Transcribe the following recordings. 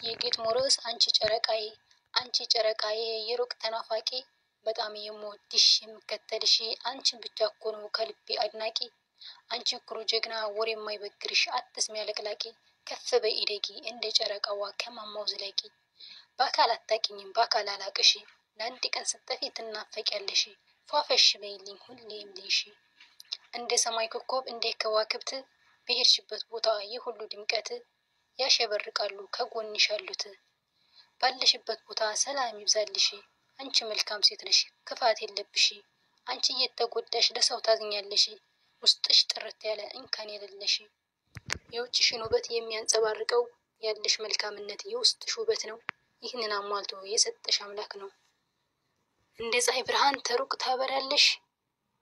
የጌት ሞረስ አንቺ ጨረቃዬ የሩቅ ተናፋቂ በጣም የምወድሽ የምከተልሽ አንቺን ብቻ እኮ ነው ከልቤ አድናቂ አንቺ ኩሩ ጀግና ወሬ የማይበግርሽ አትስሚ ያለቅላቂ ከፍ በኢደጊ እንደ ጨረቃዋ ከማማው ዝለቂ በአካል አታቂኝም በአካል አላቅሽ ለአንድ ቀን ስትጠፊ ትናፈቂያለሽ ፏፈሽ በይልኝ ሁሌም ልይሽ እንደ ሰማይ ኮከብ እንደ ከዋክብት በሄድሽበት ቦታ የሁሉ ድምቀት ያሸበርቃሉ ከጎንሽ ያሉት ባለሽበት ቦታ ሰላም ይብዛልሽ አንቺ መልካም ሴት ነሽ ክፋት የለብሽ አንቺ እየተጎዳሽ ለሰው ታዝኛለሽ ውስጥሽ ጥርት ያለ እንከን የሌለሽ የውጭሽን ውበት የሚያንጸባርቀው ያለሽ መልካምነት የውስጥሽ ውበት ነው ይህንን አሟልቶ የሰጠሽ አምላክ ነው እንደ ፀሐይ ብርሃን ተሩቅ ታበራለሽ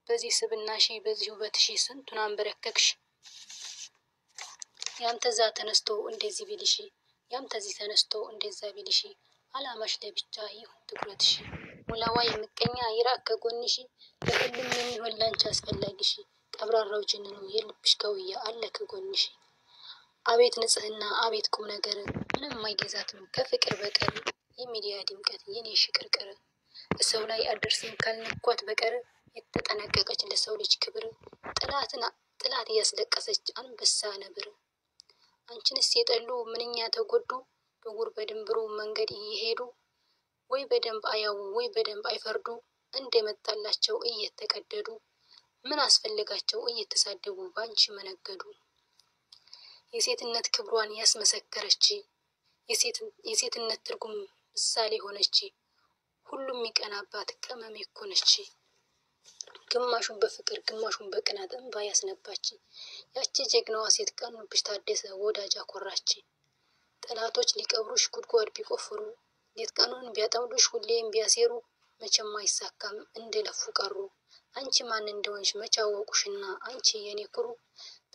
በዚህ ስብናሽ በዚህ ውበትሽ ስንቱን አንበረከክሽ ያንተዛ ተነስቶ እንደዚህ ቢልሽ ያንተዚህ ተነስቶ እንደዛ ቢልሽ አላማሽ ለብቻ ይሁን ትኩረትሽ ሙላዋ የምቀኛ ይራቅ ከጎንሽ ለሁሉም የሚሆን ላንቺ አስፈላጊሽ ቀብራራው ጅንኑ የልብሽ ከውያ አለ ከጎንሽ አቤት ንጽህና አቤት ቁም ነገር ምንም ማይገዛትም ከፍቅር በቀር የሚዲያ ድምቀት የኔ ሽቅርቅር ሰው ላይ አደርስም ካልንኳት በቀር የተጠነቀቀች ለሰው ልጅ ክብር ጥላት ያስለቀሰች አንበሳ ነብር አንቺንስ የጠሉ ምንኛ ተጎዱ በጉር በድንብሩ መንገድ እየሄዱ ወይ በደንብ አያው ወይ በደንብ አይፈርዱ እንደመጣላቸው እየተቀደዱ ምን አስፈልጋቸው እየተሳደቡ ባንቺ መነገዱ የሴትነት ክብሯን ያስመሰከረች የሴትነት ትርጉም ምሳሌ ሆነች ሁሉም ይቀናባት ቀመም ይኮነች ግማሹን በፍቅር ግማሹን በቅናት እንባ ያስነባች ያቺ ጀግናዋ ሴት ቀኑብሽ ታደሰ ወዳጅ አኮራች ጠላቶች ሊቀብሩሽ ጉድጓድ ቢቆፍሩ ሌት ቀኑን ቢያጠምዱሽ ሁሌም ቢያሴሩ መቼም አይሳካም እንደለፉ ቀሩ አንቺ ማን እንደሆንሽ መቻወቁሽና አንቺ የኔ ኩሩ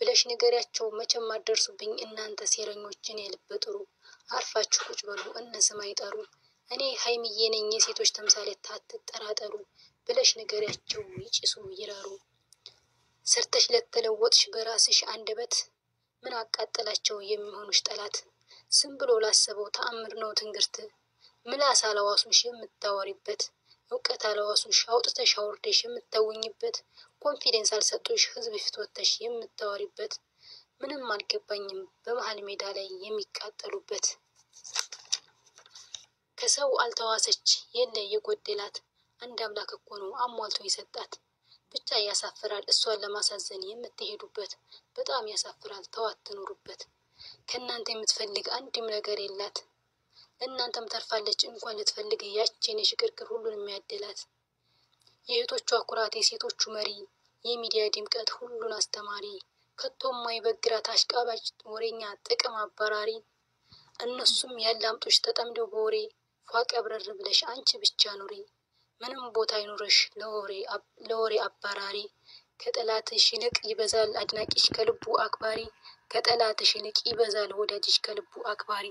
ብለሽ ንገሪያቸው መቼም አደርሱብኝ እናንተ ሴረኞችን የልበጥሩ አርፋችሁ ቁጭ በሉ እነስም አይጠሩ እኔ ሃይሚዬ ነኝ የሴቶች ተምሳሌት አትጠራጠሩ ብለሽ ንገሪያቸው ይጭሱ ይራሩ ሰርተሽ ለተለወጥሽ በራስሽ አንደበት ምን አቃጠላቸው የሚሆኑሽ ጠላት ስም ብሎ ላሰበው ተአምር ነው ትንግርት ምላስ አለዋሱሽ የምታወሪበት እውቀት አለዋሱሽ አውጥተሽ አውርደሽ የምታወኝበት ኮንፊደንስ አልሰጡሽ ህዝብ ፊት ወጥተሽ የምታወሪበት ምንም አልገባኝም በመሃል ሜዳ ላይ የሚቃጠሉበት ከሰው አልተዋሰች የለ የጎደላት አንድ አምላክ እኮ ነው አሟልቶ የሰጣት ብቻ ያሳፍራል እሷን ለማሳዘን የምትሄዱበት በጣም ያሳፍራል ተዋት ትኑሩበት ከናንተ የምትፈልግ አንድም ነገር የላት ለእናንተም ተርፋለች እንኳን ልትፈልግ ያቺን የሽቅርቅር ሁሉን የሚያደላት የእህቶቿ ኩራት የሴቶቹ መሪ የሚዲያ ድምቀት ሁሉን አስተማሪ ከቶም ማይበግራት አሽቃባጭ ወሬኛ ጥቅም አባራሪ እነሱም ያላምጦሽ ተጠምደው በወሬ ፏቀብረር ብለሽ አንቺ ብቻ ኑሪ ምንም ቦታ አይኑርሽ ለወሬ አባራሪ ከጠላትሽ ይልቅ ይበዛል አድናቂሽ ከልቡ አክባሪ ከጠላትሽ ይልቅ ይበዛል ወዳጅሽ ከልቡ አክባሪ